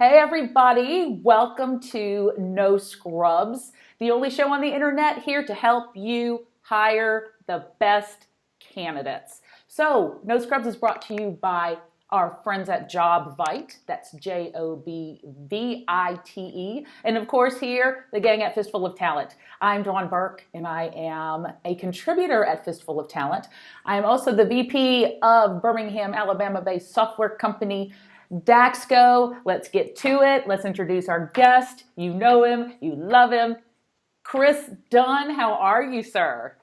Hey everybody, welcome to No Scrubs, the only show on the internet here to help you hire the best candidates. So, No Scrubs is brought to you by our friends at JobVite, that's JOBVITE, and of course here, the gang at Fistful of Talent. I'm Dawn Burke, and I am a contributor at Fistful of Talent. I am also the VP of Birmingham, Alabama-based software company Daxco. Let's get to it. Let's introduce our guest. You know him, you love him. Kris Dunn, how are you, sir?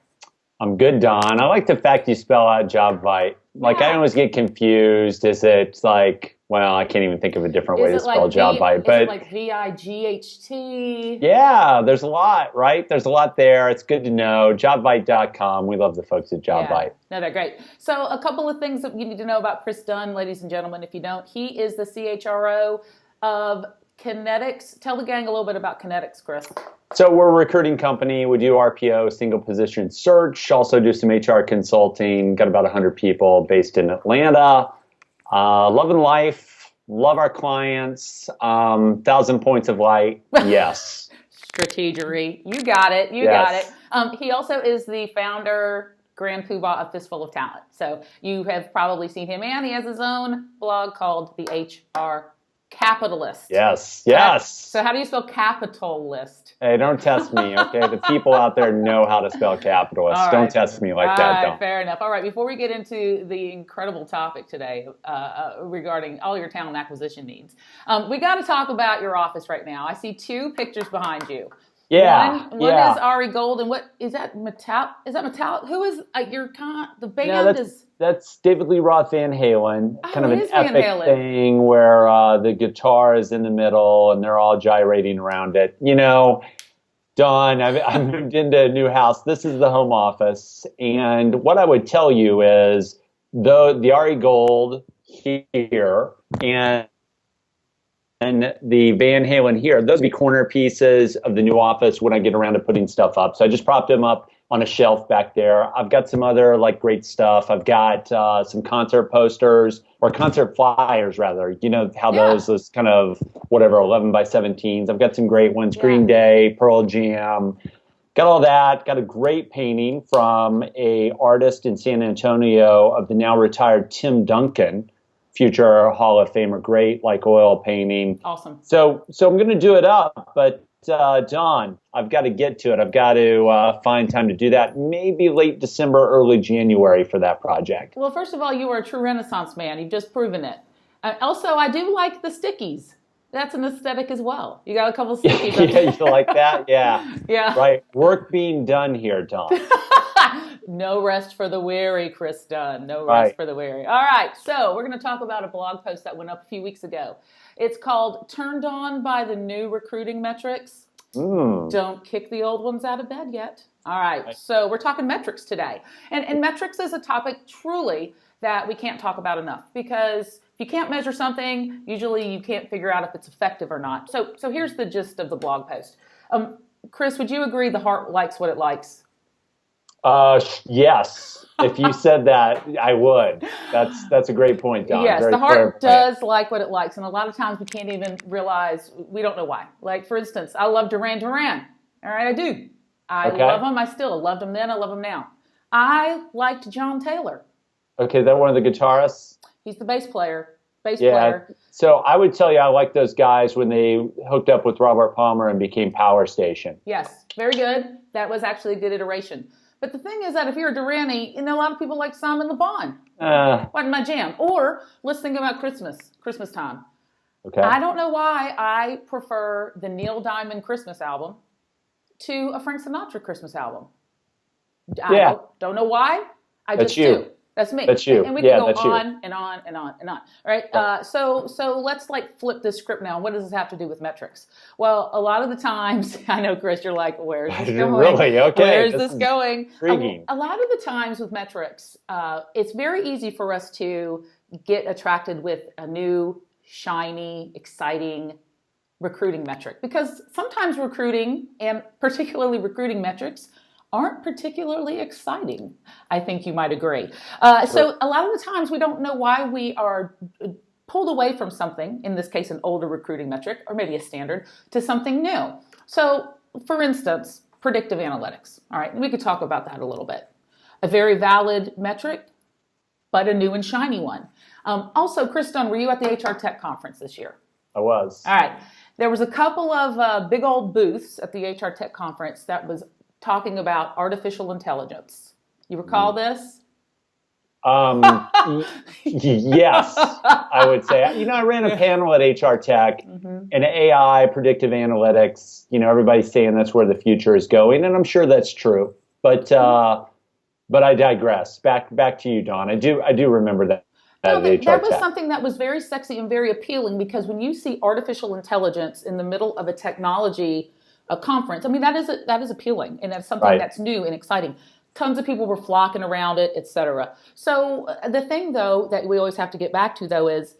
I'm good, Don. I like the fact you spell out JobVite. Like, I always get confused. Is it like, well, I can't even think of a different way to spell JobVite. But is it like VIGHT? Yeah, there's a lot, right? There's a lot there. It's good to know. JobVite.com. We love the folks at JobVite. Yeah. No, they're great. So a couple of things that you need to know about Kris Dunn, ladies and gentlemen, if you don't. He is the CHRO of Kinetics. Tell the gang a little bit about Kinetics, Kris. So we're a recruiting company. We do RPO, single position search, also do some HR consulting. Got about 100 people based in Atlanta. Love and life, love our clients. 1,000 points of light, yes. Strategery, you got it, you got it. He also is the founder, Grand Poobah of Fistful of Talent. So you have probably seen him, and he has his own blog called The HR Capitalist. Yes, yes. So how do you spell capitalist? Hey, don't test me, okay? The people out there know how to spell capitalist. Right. Don't test me like that, don't. Fair enough. All right, before we get into the incredible topic today regarding all your talent acquisition needs, we got to talk about your office right now. I see two pictures behind you. Yeah, One is Ari Gold, and what is that? Is that metallic? Who is the band? That's David Lee Roth Van Halen. Kind of an epic Halen thing where the guitar is in the middle and they're all gyrating around it. You know, Dawn, I moved into a new house. This is the home office, and what I would tell you is the Ari Gold here and the Van Halen here, those would be corner pieces of the new office when I get around to putting stuff up. So I just propped them up on a shelf back there. I've got some other great stuff. I've got some concert posters, or concert flyers rather. You know how those kind of 11 by 17s. I've got some great ones, Green Day, Pearl Jam. Got all that. Got a great painting from a artist in San Antonio of the now retired Tim Duncan, future Hall of Famer, great oil painting. Awesome. So I'm going to do it up, but Dawn, I've got to get to it. I've got to find time to do that. Maybe late December, early January for that project. Well, first of all, you are a true Renaissance man. You've just proven it. Also, I do like the stickies. That's an aesthetic as well. You got a couple stickies. Yeah, you like that? Yeah. Yeah. Right. Work being done here, Dawn. No rest for the weary, Kris Dunn. No rest for the weary. All right, so we're going to talk about a blog post that went up a few weeks ago. It's called Turned On by the New Recruiting Metrics. Don't kick the old ones out of bed yet. All right, so we're talking metrics today. And metrics is a topic truly that we can't talk about enough, because if you can't measure something, usually you can't figure out if it's effective or not. So here's the gist of the blog post. Kris, would you agree the heart likes what it likes? Yes. If you said that, I would. That's a great point, Don. Yes, Very the heart does like what it likes, and a lot of times we can't even realize, we don't know why. Like, for instance, I love Duran Duran. All right, I do. I love him. I still loved him then. I love him now. I liked John Taylor. Okay, they're one of the guitarists? He's the bass player. Player. So I would tell you I like those guys when they hooked up with Robert Palmer and became Power Station. Yes, very good. That was actually a good iteration. But the thing is that if you're a Duranie, a lot of people like Simon Le Bon. Wasn't my jam. Or let's think about Christmas time. Okay. I don't know why I prefer the Neil Diamond Christmas album to a Frank Sinatra Christmas album. I don't know why. That's you. That's me. That's you. And we can go on and on and on and on. Right? So let's flip this script now. What does this have to do with metrics? Well, a lot of the times, I know, Kris, you're like, where's this going? Really? Okay. Where's this going? Intriguing. A lot of the times with metrics, it's very easy for us to get attracted with a new, shiny, exciting recruiting metric, because sometimes recruiting, and particularly recruiting metrics, aren't particularly exciting. I think you might agree. So a lot of the times we don't know why we are pulled away from something, in this case, an older recruiting metric, or maybe a standard, to something new. So, for instance, predictive analytics. All right, we could talk about that a little bit. A very valid metric, but a new and shiny one. Also, Kris Dunn, were you at the HR Tech conference this year? I was. All right. There was a couple of big old booths at the HR Tech conference that was talking about artificial intelligence. You recall this? Yes, I would say. I ran a panel at HR Tech, and AI, predictive analytics. Everybody's saying that's where the future is going, and I'm sure that's true. But I digress. Back to you, Dawn. I do remember that. No, that was something that was very sexy and very appealing, because when you see artificial intelligence in the middle of a technology conference, I mean, that is appealing, and that's something that's new and exciting. Tons of people were flocking around it, etc. So the thing, though, that we always have to get back to, though, is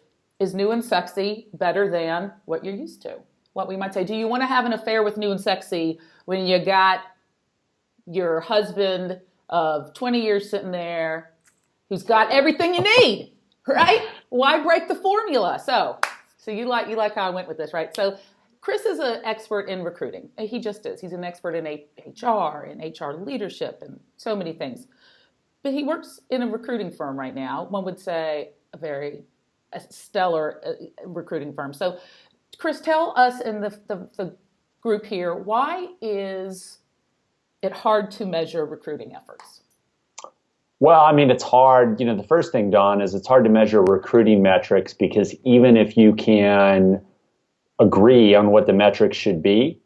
new and sexy better than what you're used to? What we might say, do you want to have an affair with new and sexy when you got your husband of 20 years sitting there who's got everything you need? Right? Why break the formula? So you like how I went with this, right? So Kris is an expert in recruiting. He just is. He's an expert in HR and HR leadership and so many things. But he works in a recruiting firm right now. One would say a very stellar recruiting firm. So Kris, tell us in the group here, why is it hard to measure recruiting efforts? Well, I mean, it's hard. The first thing, Dawn, is it's hard to measure recruiting metrics, because even if you can agree on what the metrics should be,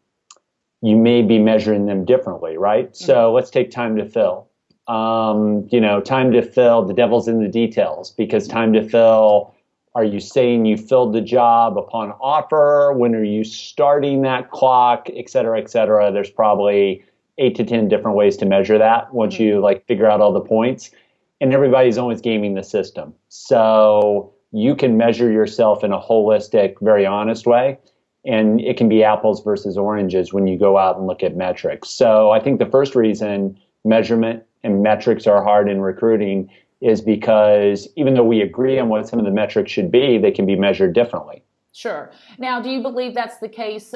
you may be measuring them differently, right? Mm-hmm. So let's take time to fill. Time to fill, the devil's in the details, because time to fill, are you saying you filled the job upon offer? When are you starting that clock, et cetera, et cetera? There's probably 8 to 10 different ways to measure that once you figure out all the points, and everybody's always gaming the system. So you can measure yourself in a holistic, very honest way, and it can be apples versus oranges when you go out and look at metrics. So I think the first reason measurement and metrics are hard in recruiting is because even though we agree on what some of the metrics should be, they can be measured differently. Sure. Now, do you believe that's the case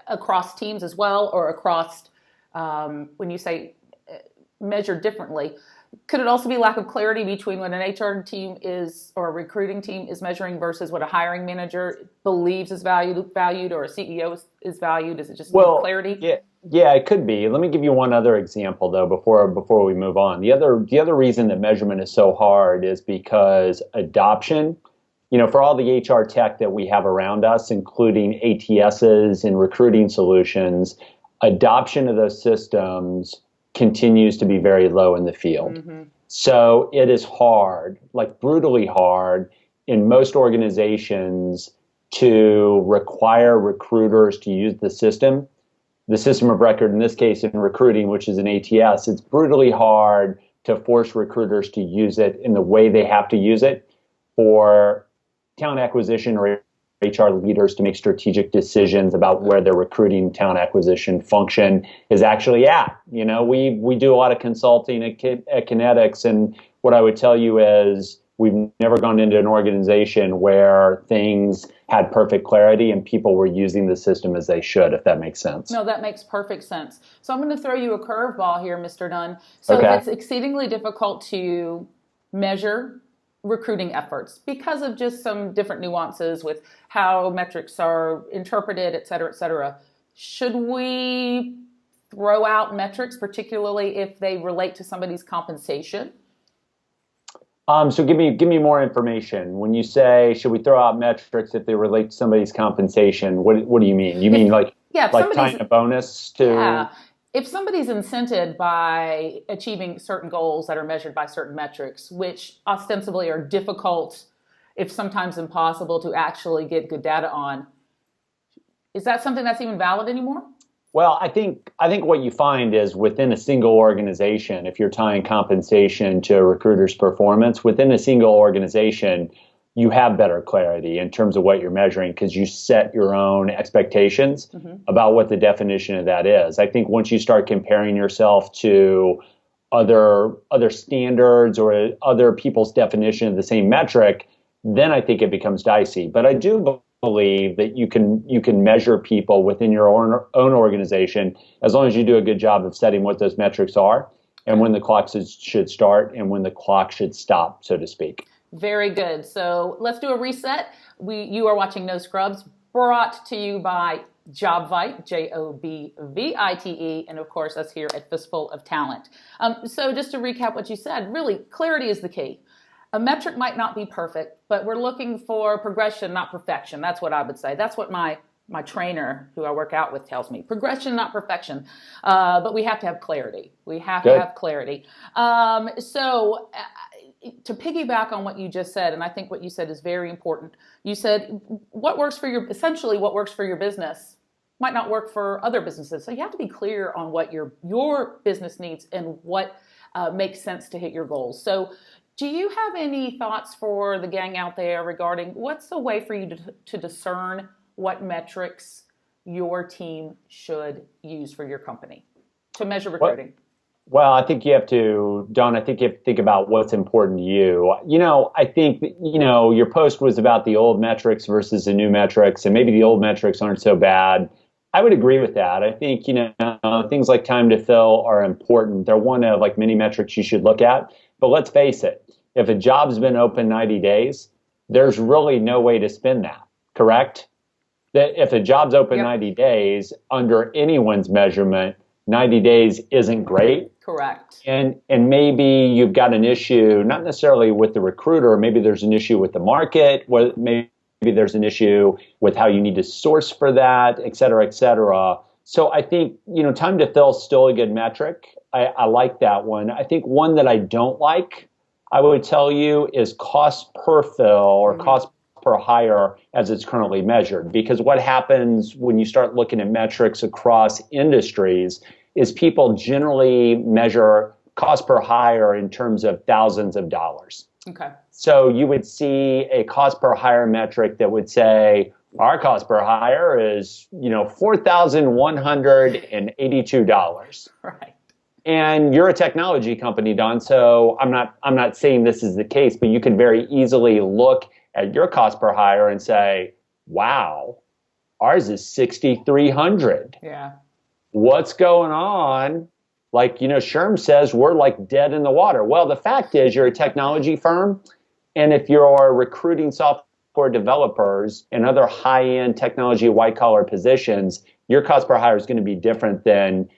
across teams as well, or across when you say measured differently, could it also be lack of clarity between what an HR team is or a recruiting team is measuring versus what a hiring manager believes is valued, or a CEO is valued? Is it just clarity? Yeah, it could be. Let me give you one other example, though, before we move on. The other reason that measurement is so hard is because adoption, for all the HR tech that we have around us, including ATSs and recruiting solutions, adoption of those systems continues to be very low in the field. Mm-hmm. So it is hard, brutally hard, in most organizations to require recruiters to use the system of record, in this case in recruiting, which is an ATS. It's brutally hard to force recruiters to use it in the way they have to use it for talent acquisition or HR leaders to make strategic decisions about where their recruiting talent acquisition function is actually at. We do a lot of consulting at Kinetics, and what I would tell you is we've never gone into an organization where things had perfect clarity and people were using the system as they should, if that makes sense. No, that makes perfect sense. So I'm going to throw you a curveball here, Mr. Dunn. So it's exceedingly difficult to measure recruiting efforts because of just some different nuances with how metrics are interpreted, et cetera, et cetera. Should we throw out metrics, particularly if they relate to somebody's compensation? So give me more information. When you say, should we throw out metrics if they relate to somebody's compensation, what do you mean? You mean tying a bonus to? Yeah. If somebody's incented by achieving certain goals that are measured by certain metrics, which ostensibly are difficult, if sometimes impossible, to actually get good data on, is that something that's even valid anymore? Well, I think what you find is within a single organization, if you're tying compensation to a recruiter's performance, within a single organization, you have better clarity in terms of what you're measuring because you set your own expectations about what the definition of that is. I think once you start comparing yourself to other standards or other people's definition of the same metric, then I think it becomes dicey. But I do believe that you can measure people within your own organization as long as you do a good job of setting what those metrics are and when the clock should start and when the clock should stop, so to speak. Very good. So let's do a reset. You are watching No Scrubs, brought to you by Jobvite, Jobvite, and of course us here at Fistful of Talent. So just to recap what you said, really clarity is the key. A metric might not be perfect, but we're looking for progression, not perfection. That's what I would say. That's what my trainer who I work out with tells me. Progression, not perfection. But we have to have clarity. We have to have clarity. So to piggyback on what you just said, and I think what you said is very important. You said what works for your business might not work for other businesses. So you have to be clear on what your business needs and what makes sense to hit your goals. So do you have any thoughts for the gang out there regarding what's the way for you to discern what metrics your team should use for your company to measure recruiting? Well, I think you have to, Dawn, I think you have to think about what's important to you. I think, your post was about the old metrics versus the new metrics, and maybe the old metrics aren't so bad. I would agree with that. I think, things like time to fill are important. They're one of like many metrics you should look at. But let's face it, if a job's been open 90 days, there's really no way to spin that, correct? That if a job's open 90 days, under anyone's measurement, 90 days isn't great. Correct. And maybe you've got an issue, not necessarily with the recruiter, maybe there's an issue with the market, maybe there's an issue with how you need to source for that, et cetera, et cetera. So I think, time to fill is still a good metric. I like that one. I think one that I don't like, I would tell you, is cost per fill or cost per hire as it's currently measured. Because what happens when you start looking at metrics across industries is people generally measure cost per hire in terms of thousands of dollars. Okay. So you would see a cost per hire metric that would say, our cost per hire is, $4,182. Right. And you're a technology company, Dawn, so I'm not saying this is the case, but you can very easily look at your cost per hire and say, wow, ours is $6,300. Yeah. What's going on? Like, Sherm says, we're like dead in the water. Well, the fact is you're a technology firm, and if you're recruiting software developers and other high-end technology white-collar positions, your cost per hire is going to be different than,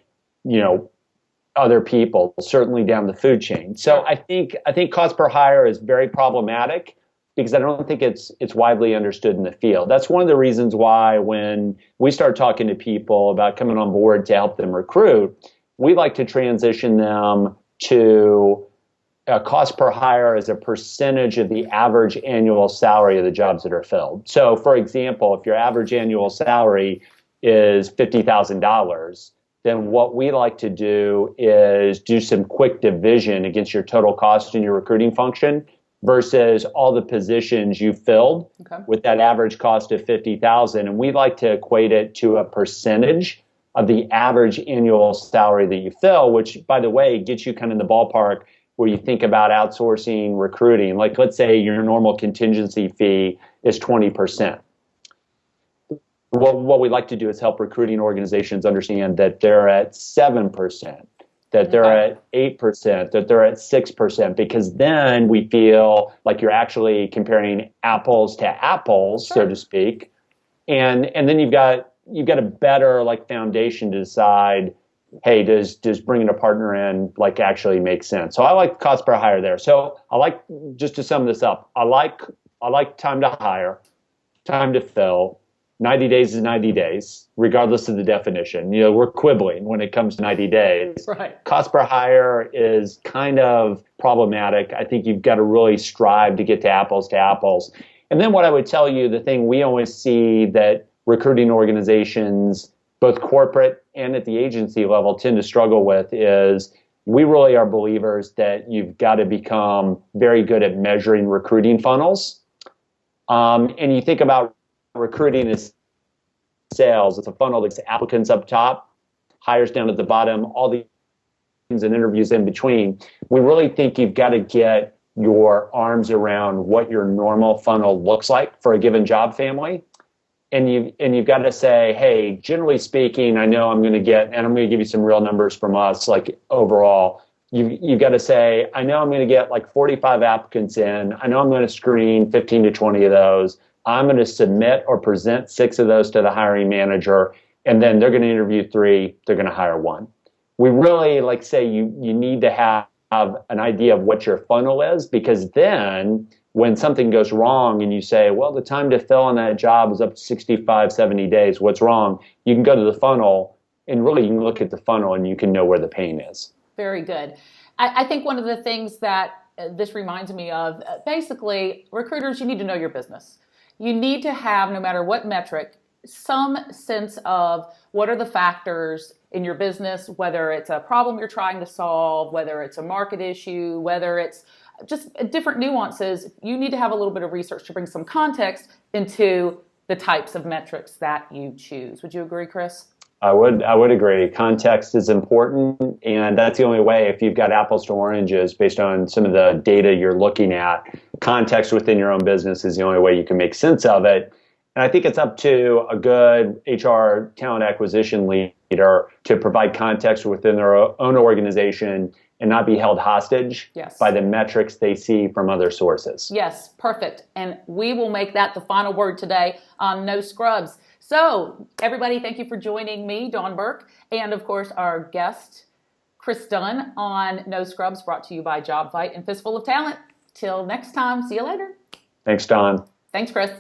other people, certainly down the food chain. So I think cost per hire is very problematic because I don't think it's widely understood in the field. That's one of the reasons why when we start talking to people about coming on board to help them recruit, we like to transition them to a cost per hire as a percentage of the average annual salary of the jobs that are filled. So for example, if your average annual salary is $50,000, then what we like to do is do some quick division against your total cost in your recruiting function versus all the positions you filled with that average cost of $50,000. And we like to equate it to a percentage of the average annual salary that you fill, which, by the way, gets you kind of in the ballpark where you think about outsourcing recruiting. Like, let's say your normal contingency fee is 20%. What we like to do is help recruiting organizations understand that they're at 7%, that they're at 8%, that they're at 6%, because then we feel like you're actually comparing apples to apples, so to speak. And then you've got a better foundation to decide, hey, does bringing a partner in actually make sense? So I like cost per hire there. So I like, just to sum this up, I like time to hire, time to fill. 90 days is 90 days, regardless of the definition. We're quibbling when it comes to 90 days. Right. Cost per hire is kind of problematic. I think you've got to really strive to get to apples to apples. And then what I would tell you, the thing we always see that recruiting organizations, both corporate and at the agency level, tend to struggle with is we really are believers that you've got to become very good at measuring recruiting funnels. And you think about recruiting is sales. It's a funnel that's applicants up top, hires down at the bottom, all the things and interviews in between. We really think you've got to get your arms around what your normal funnel looks like for a given job family. And you've got to say, hey, generally speaking, I know I'm going to get, and I'm going to give you some real numbers from us, like overall, you've got to say, I know I'm going to get like 45 applicants in. I know I'm going to screen 15 to 20 of those. I'm going to submit or present 6 of those to the hiring manager, and then they're going to interview 3. They're going to hire 1. We really like say you need to have an idea of what your funnel is, because then when something goes wrong and you say, well, the time to fill on that job is up to 65, 70 days, what's wrong? You can go to the funnel, and really you can look at the funnel and you can know where the pain is. Very good. I think one of the things that this reminds me of, basically, recruiters, you need to know your business. You need to have, no matter what metric, some sense of what are the factors in your business, whether it's a problem you're trying to solve, whether it's a market issue, whether it's just different nuances. You need to have a little bit of research to bring some context into the types of metrics that you choose. Would you agree, Kris? I would agree. Context is important, and that's the only way. If you've got apples to oranges based on some of the data you're looking at, context within your own business is the only way you can make sense of it. And I think it's up to a good HR talent acquisition leader to provide context within their own organization and not be held hostage by the metrics they see from other sources. Yes, perfect. And we will make that the final word today on No Scrubs. So, everybody, thank you for joining me, Dawn Burke, and of course our guest, Kris Dunn, on No Scrubs, brought to you by Job Fight and Fistful of Talent. Till next time, see you later. Thanks, Dawn. Thanks, Kris.